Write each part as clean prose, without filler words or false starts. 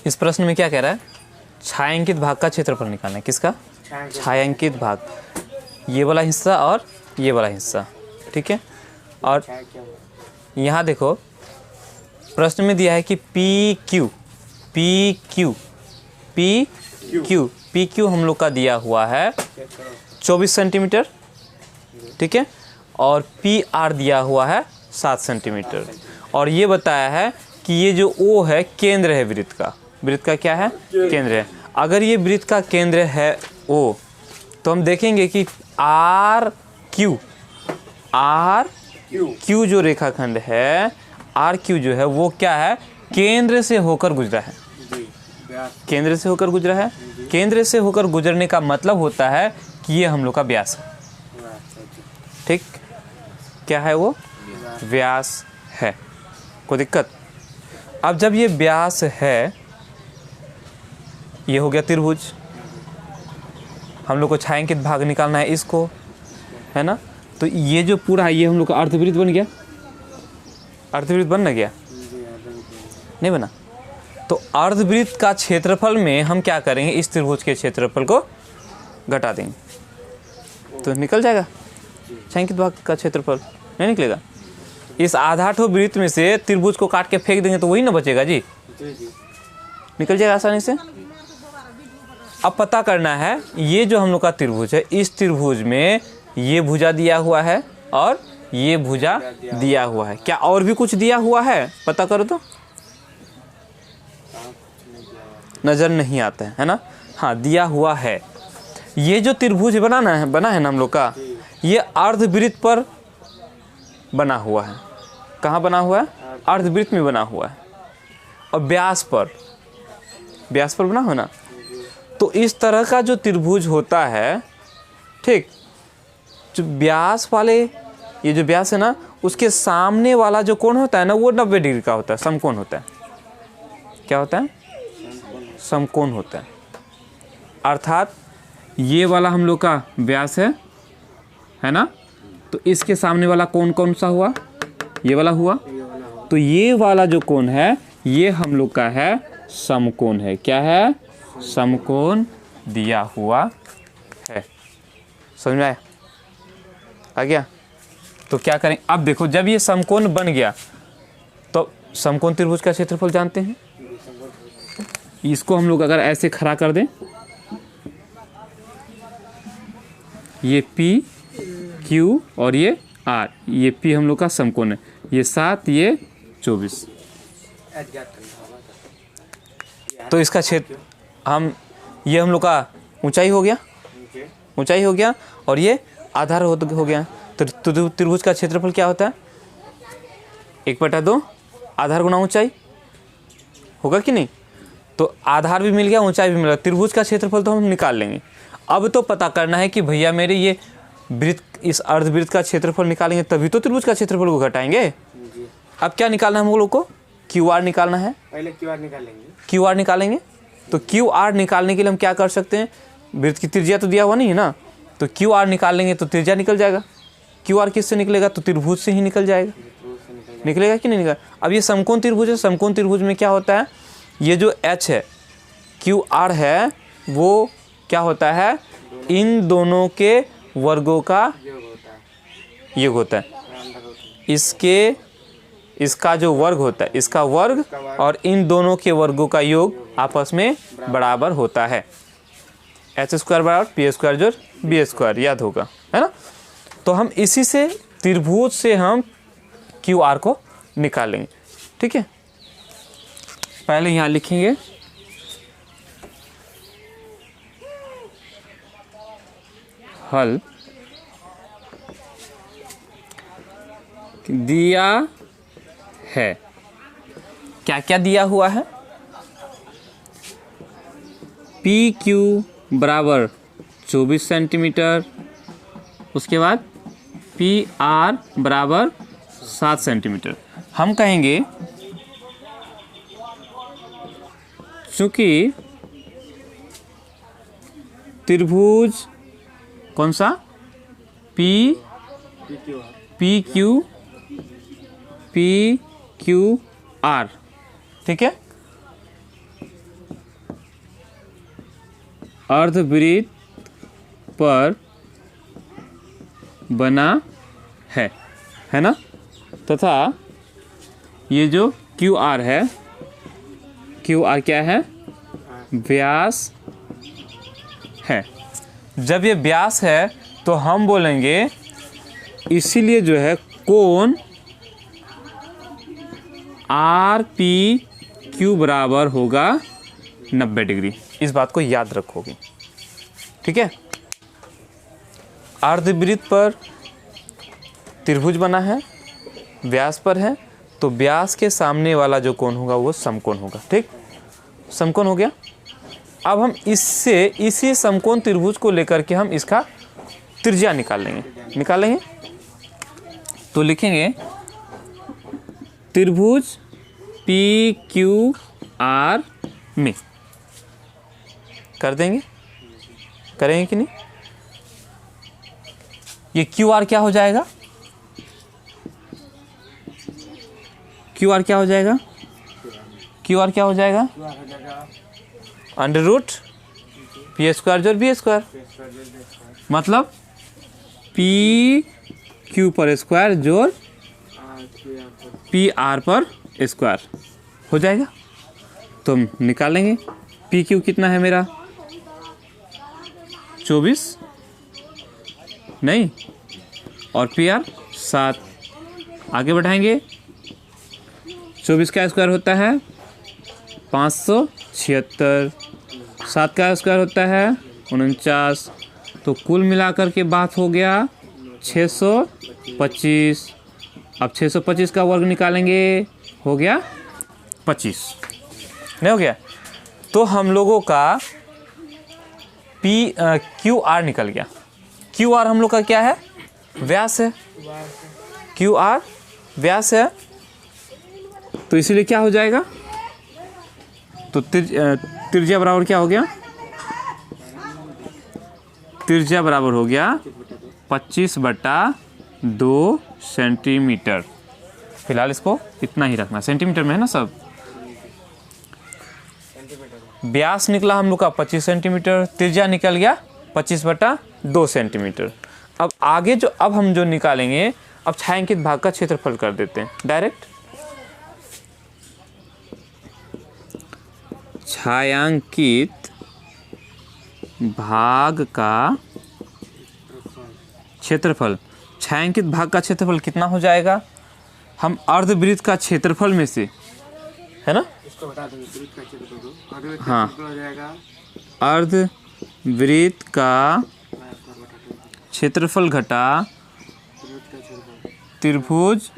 इस प्रश्न में क्या कह रहा है, छायांकित भाग का क्षेत्रफल निकालना है। किसका? छायांकित भाग, ये वाला हिस्सा और ये वाला हिस्सा, ठीक है। और यहाँ देखो प्रश्न में दिया है कि पी क्यू हम लोग का दिया हुआ है 24 सेंटीमीटर, ठीक है। और पी आर दिया हुआ है 7 सेंटीमीटर। और ये बताया है कि ये जो ओ है केंद्र है वृत्त का। वृत्त का क्या है? केंद्र है। अगर ये वृत्त का केंद्र है ओ, तो हम देखेंगे कि आर क्यू जो रेखाखंड है, आर क्यू जो है वो क्या है, केंद्र से होकर गुजरा है। केंद्र से होकर गुजरा है। केंद्र से होकर गुजरने का मतलब होता है कि ये हम लोग का व्यास है, ठीक। क्या है वो? व्यास है। कोई दिक्कत? अब जब ये व्यास है, ये हो गया त्रिभुज, हम लोग को छायांकित भाग निकालना है इसको, है ना। तो ये जो पूरा है ये हम लोग का अर्धवृत्त बन गया। अर्धवृत्त बन ना गया? नहीं बना। तो अर्धवृत्त का क्षेत्रफल में हम क्या करेंगे, इस त्रिभुज के क्षेत्रफल को घटा देंगे तो निकल जाएगा छायांकित भाग का क्षेत्रफल। नहीं निकलेगा? इस आधा ठो वृत्त में से त्रिभुज को काट के फेंक देंगे तो वही ना बचेगा जी, निकल जाएगा आसानी से। अब पता करना है ये जो हम लोग का त्रिभुज है, इस त्रिभुज में ये भुजा दिया हुआ है और ये भुजा दिया हुआ है। क्या और भी कुछ दिया हुआ है? पता करो तो। नजर नहीं आता है ना। हाँ, दिया हुआ है। ये जो त्रिभुज बना है ना हम लोग का, ये अर्धवृत्त पर बना हुआ है। कहाँ बना हुआ है? अर्धवृत्त में बना हुआ है। और व्यास पर बना हुआ ना। तो इस तरह का जो त्रिभुज होता है, ठीक, जो व्यास वाले, ये जो व्यास है ना, उसके सामने वाला जो कोण होता है ना, वो 90 डिग्री का होता है, समकोण होता है। क्या होता है? समकोण होता है। अर्थात ये वाला हम लोग का व्यास है ना। तो इसके सामने वाला कोण कौन सा हुआ? ये वाला हुआ। तो ये वाला जो कोण है ये हम लोग का है समकोण है। क्या है? समकोण दिया हुआ है। समझ में आया? आ गया? तो क्या करें अब? देखो, जब ये समकोण बन गया तो समकोण त्रिभुज का क्षेत्रफल जानते हैं। इसको हम लोग अगर ऐसे खड़ा कर दें, ये P Q और ये R, ये P हम लोग का समकोण है, ये 7, ये 24। तो इसका क्षेत्र ये हम लोग का ऊंचाई हो गया और ये आधार हो गया। तो त्रिभुज का क्षेत्रफल क्या होता है? 1/2 आधार गुना ऊंचाई होगा कि नहीं। तो आधार भी मिल गया, ऊंचाई भी मिल गया। त्रिभुज का क्षेत्रफल तो हम निकाल लेंगे। अब तो पता करना है कि भैया मेरे ये वृत्त, इस अर्धवृत्त का क्षेत्रफल निकालेंगे तभी तो त्रिभुज का क्षेत्रफल को घटाएंगे। अब क्या निकालना है हम लोग को? QR निकालना है। पहले QR निकालेंगे। QR निकालेंगे। तो QR निकालने के लिए हम क्या कर सकते हैं? वृत्त की त्रिज्या तो दिया हुआ नहीं है ना, तो QR निकाल लेंगे तो त्रिज्या निकल जाएगा। QR किससे निकलेगा? तो त्रिभुज से ही निकल जाएगा। निकलेगा कि नहीं निकलेगा? अब ये समकोण त्रिभुज है। समकोण त्रिभुज में क्या होता है? ये जो H है, QR है, वो क्या होता है? इन दोनों के वर्गों का योग होता है। इसका जो वर्ग होता है, इसका वर्ग और इन दोनों के वर्गों का योग आपस में बराबर होता है। H² बराबर P² जोड़ B², याद होगा, है ना। तो हम इसी से त्रिभुज से हम QR को निकालेंगे। ठीक है, पहले यहाँ लिखेंगे हल दिया है। क्या क्या दिया हुआ है? PQ बराबर 24 सेंटीमीटर, उसके बाद PR बराबर 7 सेंटीमीटर। हम कहेंगे चूंकि त्रिभुज कौन सा? PQR, ठीक है। अर्धवृत्त पर बना है ना, तथा ये जो क्यू आर है, क्यू आर क्या है, व्यास है। जब ये व्यास है तो हम बोलेंगे इसीलिए जो है कोण आर पी क्यू बराबर होगा 90 डिग्री। इस बात को याद रखोगे, ठीक है। अर्धवृत्त पर त्रिभुज बना है, व्यास पर है, तो व्यास के सामने वाला जो कोण होगा वो समकोण होगा, ठीक। समकोण हो गया। अब हम इसी समकोण त्रिभुज को लेकर के हम इसका त्रिज्या निकालेंगे। तो लिखेंगे त्रिभुज पी क्यू आर में, करेंगे कि नहीं। ये क्यू आर क्या हो जाएगा, क्यू आर क्या हो जाएगा, अंडर रूट पी स्क्वायर जोड़ बी स्क्वायर, मतलब पी क्यू पर स्क्वायर जोड़ पी आर पर स्क्वायर हो जाएगा। तो हम निकालेंगे पी क्यू कितना है मेरा 24 नहीं, और पी आर 7। आगे बढ़ाएंगे, 24 का स्क्वायर होता है 576, 7 का स्क्वायर होता है 49, तो कुल मिलाकर के बात हो गया 625। अब 625 का वर्ग निकालेंगे, हो गया 25, नहीं हो गया। तो हम लोगों का क्यू आर निकल गया। क्यू आर हम लोग का क्या है, व्यास है। क्यू आर व्यास है, तो इसीलिए क्या हो जाएगा, तो त्रिज्या बराबर क्या हो गया, त्रिज्या बराबर हो गया 25/2 सेंटीमीटर। फिलहाल इसको इतना ही रखना, सेंटीमीटर में है ना सब। व्यास निकला हम लोग का 25 सेंटीमीटर, त्रिज्या निकल गया 25/2 सेंटीमीटर। अब आगे अब हम जो निकालेंगे, अब छायांकित भाग का क्षेत्रफल कर देते हैं डायरेक्ट। छायांकित भाग का क्षेत्रफल, छायांकित भाग का क्षेत्रफल कितना हो जाएगा, हम अर्धवृत्त का क्षेत्रफल में से, है ना, इसको बता देंगे। वृत्त का क्षेत्रफल, हाँ, अर्धवृत्त का क्षेत्रफल घटा त्रिभुज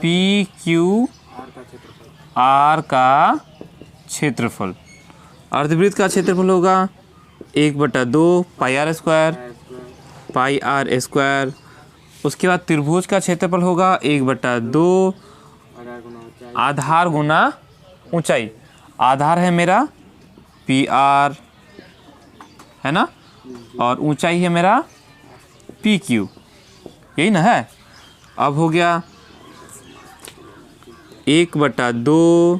पी क्यू आर का क्षेत्रफल। अर्धवृत्त का क्षेत्रफल होगा 1/2 पाई आर स्क्वायर। उसके बाद त्रिभुज का क्षेत्रफल होगा 1/2 आधार गुना ऊंचाई। आधार है मेरा पी आर, है ना, और ऊंचाई है मेरा पी क्यू, यही ना है। अब हो गया 1/2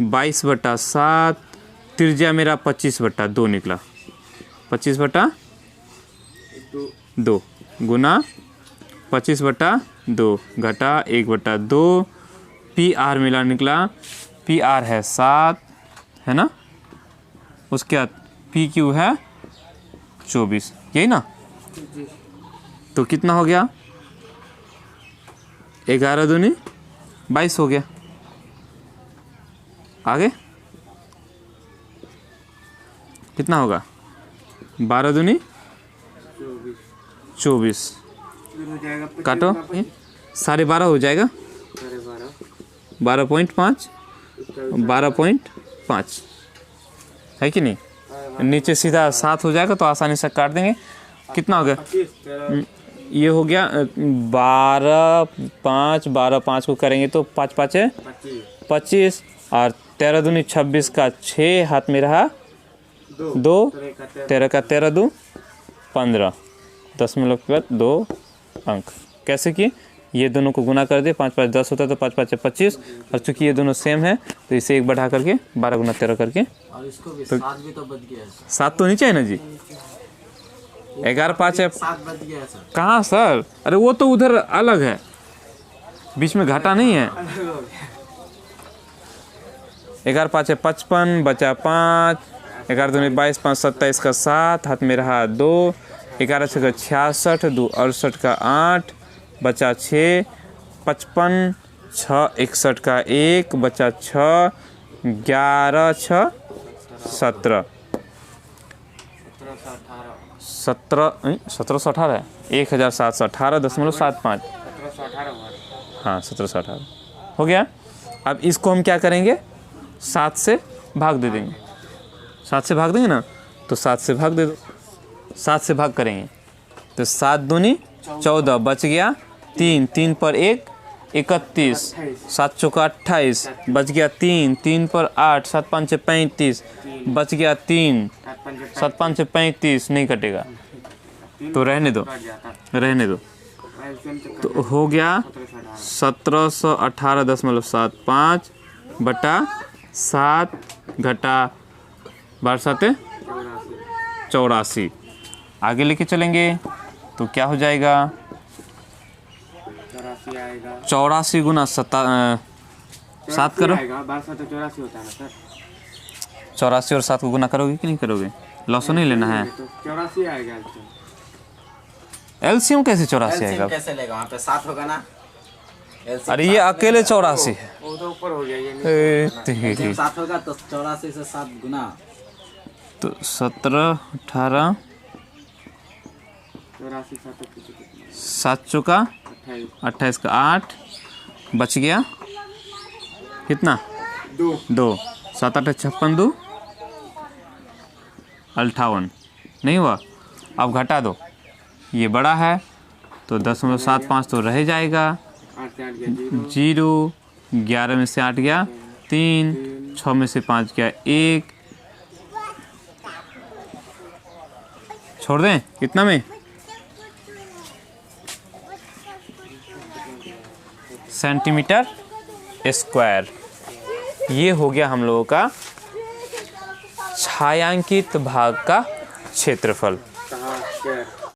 22/7, त्रिज्या मेरा 25/2 निकला। 25/2 गुना 25/2 घटा 1/2, पी आर मिला निकला, पी आर है 7, है ना। उसके बाद पी क्यू है 24, यही ना। तो कितना हो गया, 11 दूनी 22 हो गया। आगे कितना होगा, 12 दूनी 24, काटो 12.5 हो जाएगा, 12.5 12.5 है कि नहीं। नीचे सीधा 7 हो जाएगा तो आसानी से काट देंगे। कितना हो गया, ये हो गया 12 को करेंगे तो 5 5 है 25, और 13 दूनी 26 का 6 हाथ में रहा 2, 13 का 13 2 15, 10 के बाद 2 अंक। कैसे कि ये दोनों को गुना कर दे, 5 5 10 होता है, तो 5 5 25, और चूंकि ये दोनों सेम है तो इसे 1 बढ़ा करके 12 गुना 13 करके, और इसको भी 7 भी तो बच गया है सर। 7 तो नीचे है ना जी, 11 5 है 7 बच गया है सर। कहाँ सर, अरे वो तो उधर अलग है, बीच में घाटा नहीं है। 11 5 है 55, बचा 5, 11 दूनी 22, 5 27 का 7, हाथ में रहा 2, 11 6 का 66, 2 68 का 8, बचा 6, 55 6 61 का 1, बचा 6, 11 6 17, 1718 है, 1718.75, हाँ 1718 हो गया। अब इसको हम क्या करेंगे, 7 से भाग दे देंगे, 7 से भाग देंगे ना, तो 7 से भाग दे दो, 7 से भाग करेंगे तो 7 दूनी 14, बच गया 3, 3 पर 1 31, 7 चौका 28, बच गया 3, 3 पर 8, 7 5 35, बच गया 3, 7 5 35, नहीं कटेगा तो रहने दो, रहने दो। तो हो गया 1718.75 बटा 7 घटा 12 7 84। आगे लेके चलेंगे तो क्या हो जाएगा, 84 गुना 7 करो, 84 और 7 को गुना करोगे कि नहीं करोगे, लॉस नहीं लेना है। 84 आएगा। एलसीएम कैसे 84 आएगा, कैसे लेगा, वहाँ पे 7 होगा ना। अरे ये अकेले 84 है, वो तो ऊपर हो गया, ये ठीक 7 होगा तो 84 से 7 गुना, तो 17 18 7 चौका 28 का 8, बच गया कितना 2, 7 8 56 2 58, नहीं हुआ। अब घटा दो, ये बड़ा है तो 0.75 तो रह जाएगा, 0, 11 में से 8 गया 3, 6 में से 5 गया 1, छोड़ दें कितना में, सेंटीमीटर स्क्वायर। ये हो गया हम लोगों का छायांकित भाग का क्षेत्रफल।